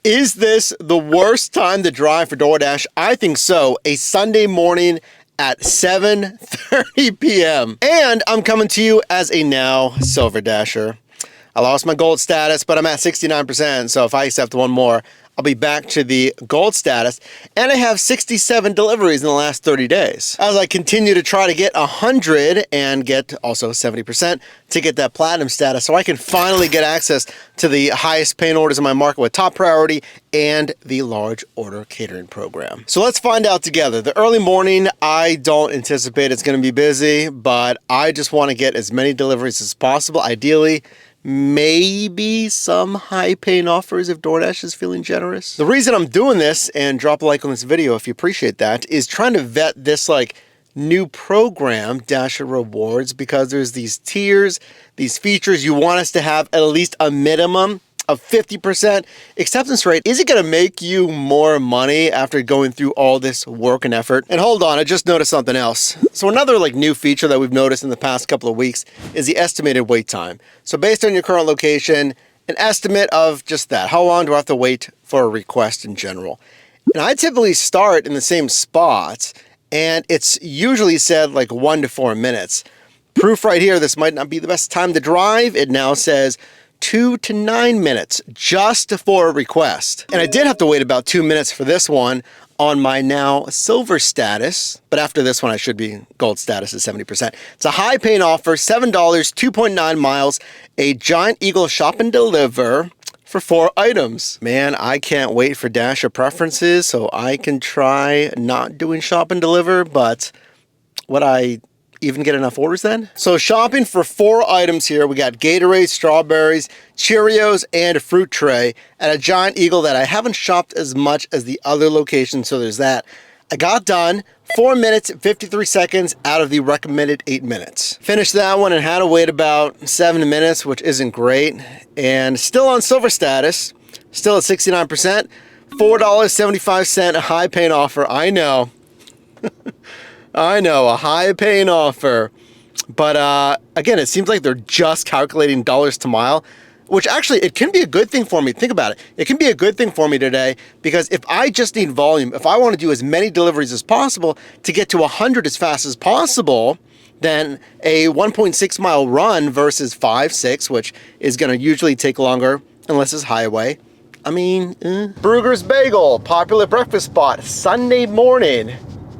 Is this the worst time to drive for DoorDash? I think so. A Sunday morning at 7:30 p.m. And I'm coming to you as a now Silver Dasher. I lost my gold status, but I'm at 69%. So if I accept one more, I'll be back to the gold status. And I have 67 deliveries in the last 30 days. As I continue to try to get 100 and get also 70% to get that platinum status, so I can finally get access to the highest paying orders in my market with top priority and the large order catering program. So let's find out together. The early morning, I don't anticipate it's going to be busy, but I just want to get as many deliveries as possible. Ideally, maybe some high paying offers if DoorDash is feeling generous. The reason I'm doing this, and drop a like on this video if you appreciate that, is trying to vet this new program, Dasher Rewards, because there's these tiers, these features. You want us to have at least a minimum of 50% acceptance rate. Is it going to make you more money after going through all this work and effort? And hold on, I just noticed something else. So another new feature that we've noticed in the past couple of weeks is the estimated wait time. So based on your current location, an estimate of just that. How long do I have to wait for a request in general? And I typically start in the same spot, and it's usually said 1 to 4 minutes. Proof right here, this might not be the best time to drive. It now says 2 to 9 minutes just for a request. And I did have to wait about 2 minutes for this one on my now silver status, but after this one I should be gold status at 70%. It's a high paying offer, $7, 2.9 miles, a Giant Eagle shop and deliver for 4 items. Man, I can't wait for Dasher preferences so I can try not doing shop and deliver, but would I even get enough orders then? So shopping for 4 items here. We got Gatorade, strawberries, Cheerios, and a fruit tray at a Giant Eagle that I haven't shopped as much as the other locations, so there's that. I got done 4 minutes, 53 seconds out of the recommended 8 minutes. Finished that one and had to wait about 7 minutes, which isn't great. And still on silver status, still at 69%, $4.75, a high paying offer. I know. I know, a high paying offer. But again, it seems like they're just calculating dollars to mile, which actually, it can be a good thing for me. Think about it. It can be a good thing for me today, because if I just need volume, if I want to do as many deliveries as possible to get to 100 as fast as possible, then a 1.6 mile run versus 5, 6, which is going to usually take longer unless it's highway. I mean, Brugger's Bagel, popular breakfast spot, Sunday morning.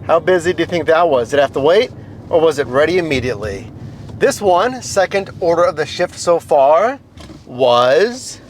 How busy do you think that was? Did it have to wait, or was it ready immediately? This one, second order of the shift so far, was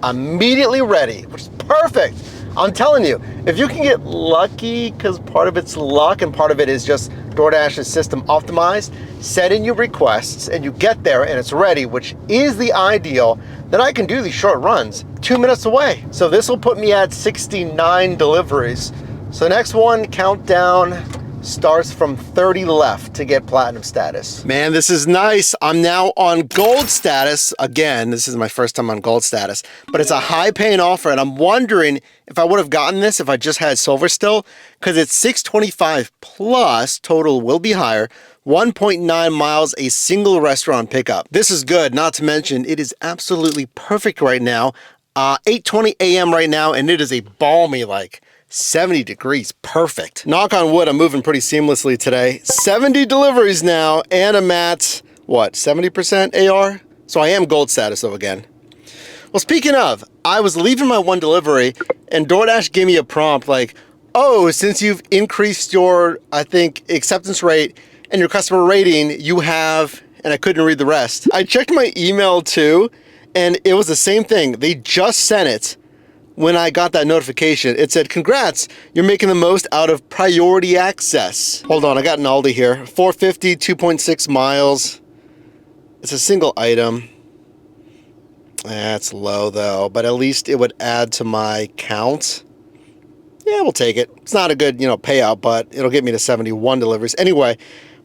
immediately ready, which is perfect. I'm telling you, if you can get lucky, because part of it's luck and part of it is just DoorDash's system optimized, set in your requests and you get there and it's ready, which is the ideal, then I can do these short runs 2 minutes away. So this will put me at 69 deliveries. So next one, countdown starts from 30 left to get platinum status. Man, this is nice. I'm now on gold status. Again, this is my first time on gold status, but it's a high paying offer. And I'm wondering if I would have gotten this if I just had silver still, because it's 625 plus, total will be higher, 1.9 miles, a single restaurant pickup. This is good. Not to mention, it is absolutely perfect right now. 8:20 a.m. right now, and it is a balmy 70 degrees, perfect. Knock on wood, I'm moving pretty seamlessly today. 70 deliveries now, and I'm at, what, 70% AR? So I am gold status though again. Well, speaking of, I was leaving my one delivery, and DoorDash gave me a prompt oh, since you've increased your, I think, acceptance rate and your customer rating, you have, and I couldn't read the rest. I checked my email too, and it was the same thing. They just sent it. When I got that notification, it said, congrats, you're making the most out of priority access. Hold on, I got an Aldi here. 450, 2.6 miles. It's a single item. That's low though, but at least it would add to my count. Yeah, we'll take it. It's not a good, payout, but it'll get me to 71 deliveries. Anyway,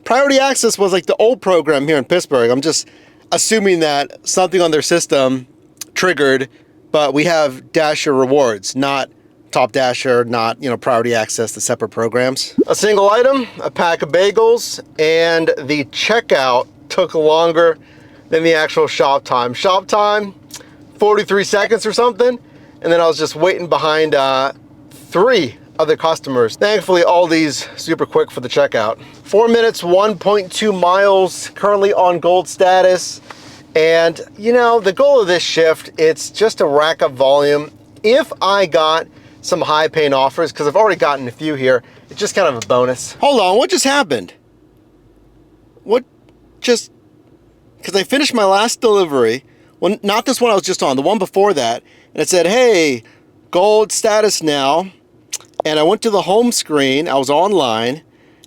priority access was the old program here in Pittsburgh. I'm just assuming that something on their system triggered, but we have Dasher Rewards, not Top Dasher, not, priority access to separate programs. A single item, a pack of bagels, and the checkout took longer than the actual shop time. Shop time, 43 seconds or something. and then I was just waiting behind 3 other customers. Thankfully, all these super quick for the checkout. 4 minutes, 1.2 miles, currently on gold status. And you know, the goal of this shift, it's just to rack up volume. If I got some high paying offers, because I've already gotten a few here, it's just kind of a bonus. Hold on, what just happened? What just, because I finished my last delivery, well, not this one I was just on, the one before that, and it said, hey, gold status now. And I went to the home screen, I was online,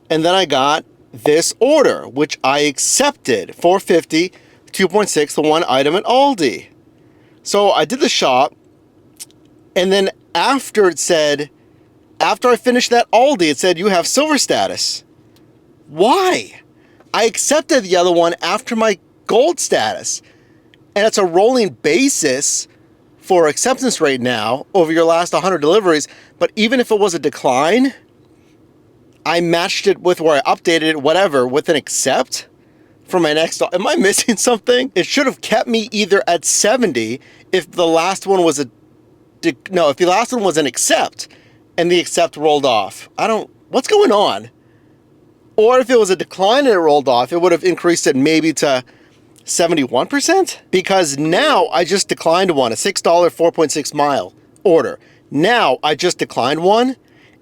and then I got this order, which I accepted, $4.50, 2.6, the one item at Aldi. So I did the shop, and then after it said, after I finished that Aldi, it said, you have silver status. Why? I accepted the other one after my gold status. And it's a rolling basis for acceptance rate now over your last 100 deliveries. But even if it was a decline, I matched it with where I updated it, whatever, with an accept for my next. Am I missing something? It should have kept me either at 70 if the last one was if the last one was an accept and the accept rolled off. What's going on? Or if it was a decline and it rolled off, it would have increased it maybe to 71%, because now I just declined one, a $6 4.6 mile order. Now I just declined one,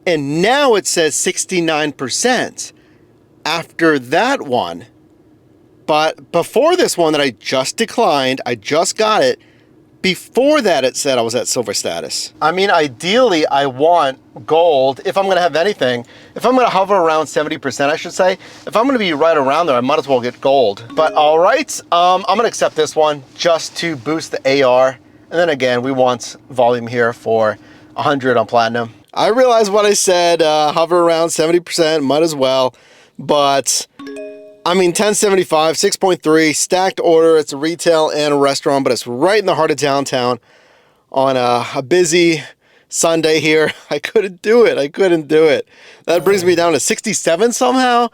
and now it says 69% after that one. But before this one that I just declined, I just got it, before that it said I was at silver status. I mean, ideally I want gold if I'm gonna have anything. If I'm gonna hover around 70%, I should say, if I'm gonna be right around there, I might as well get gold. But all right, I'm gonna accept this one just to boost the AR. And then again, we want volume here for 100 on Platinum. I realize what I said, hover around 70%, might as well, but I mean, 1075, 6.3, stacked order. It's a retail and a restaurant, but it's right in the heart of downtown on a busy Sunday here. I couldn't do it. That brings me down to 67 somehow.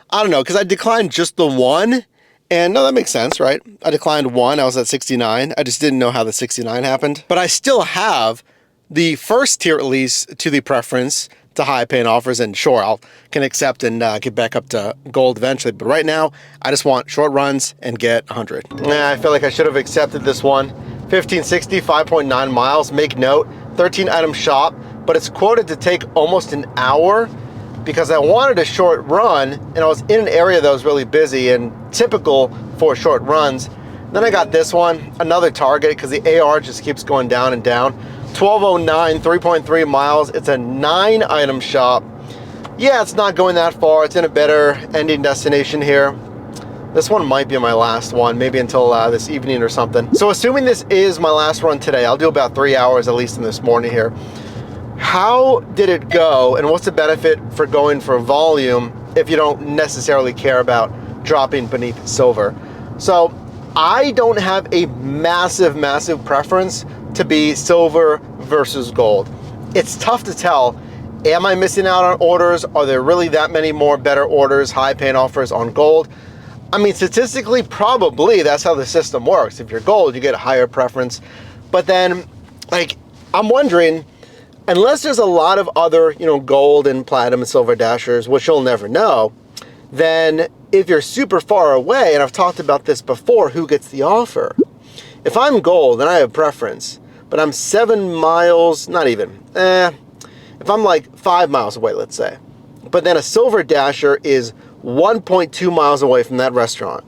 I don't know, because I declined just the one. And no, that makes sense, right? I declined one. I was at 69. I just didn't know how the 69 happened. But I still have the first tier, at least, to the preference to high paying offers, and sure, I can accept and get back up to gold eventually, but right now I just want short runs and get 100. I feel like I should have accepted this one. 1560, 5.9 miles. Make note, 13 item shop, but it's quoted to take almost an hour because I wanted a short run and I was in an area that was really busy and typical for short runs. Then I got this one, another target, because the AR just keeps going down and down. 1209, 3.3 miles. It's a 9 item shop. Yeah, it's not going that far. It's in a better ending destination here. This one might be my last one, maybe until this evening or something. So assuming this is my last run today, I'll do about 3 hours at least in this morning here. How did it go, and what's the benefit for going for volume if you don't necessarily care about dropping beneath silver? So I don't have a massive preference to be silver versus gold. It's tough to tell. Am I missing out on orders? Are there really that many more better orders, high paying offers on gold? I mean, statistically, probably that's how the system works. If you're gold, you get a higher preference. But then, like, I'm wondering, unless there's a lot of other, gold and platinum and silver dashers, which you'll never know, then if you're super far away, and I've talked about this before, who gets the offer? If I'm gold, then I have preference, but I'm 7 miles, not even, if I'm like 5 miles away, let's say, but then a silver dasher is 1.2 miles away from that restaurant,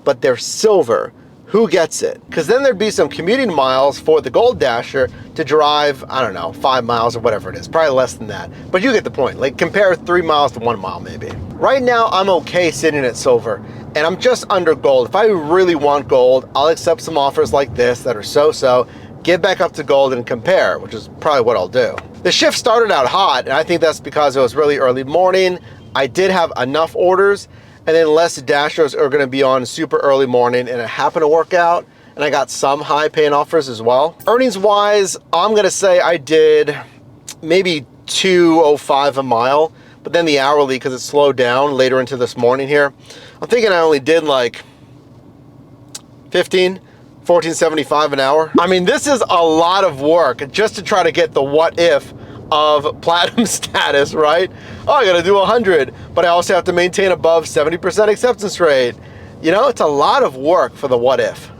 but they're silver, who gets it? Because then there'd be some commuting miles for the gold dasher to drive, I don't know, 5 miles or whatever it is, probably less than that, but you get the point. Like, compare 3 miles to 1 mile maybe. Right now, I'm okay sitting at silver, and I'm just under gold. If I really want gold, I'll accept some offers like this that are so-so, get back up to gold and compare, which is probably what I'll do. The shift started out hot, and I think that's because it was really early morning. I did have enough orders, and then less dashers are gonna be on super early morning, and it happened to work out, and I got some high paying offers as well. Earnings wise, I'm gonna say I did maybe 205 a mile, but then the hourly, because it slowed down later into this morning here, I'm thinking I only did like 15 $14.75 an hour. I mean, this is a lot of work just to try to get the what if of platinum status, right? Oh, I gotta do 100, but I also have to maintain above 70% acceptance rate. You know, it's a lot of work for the what if.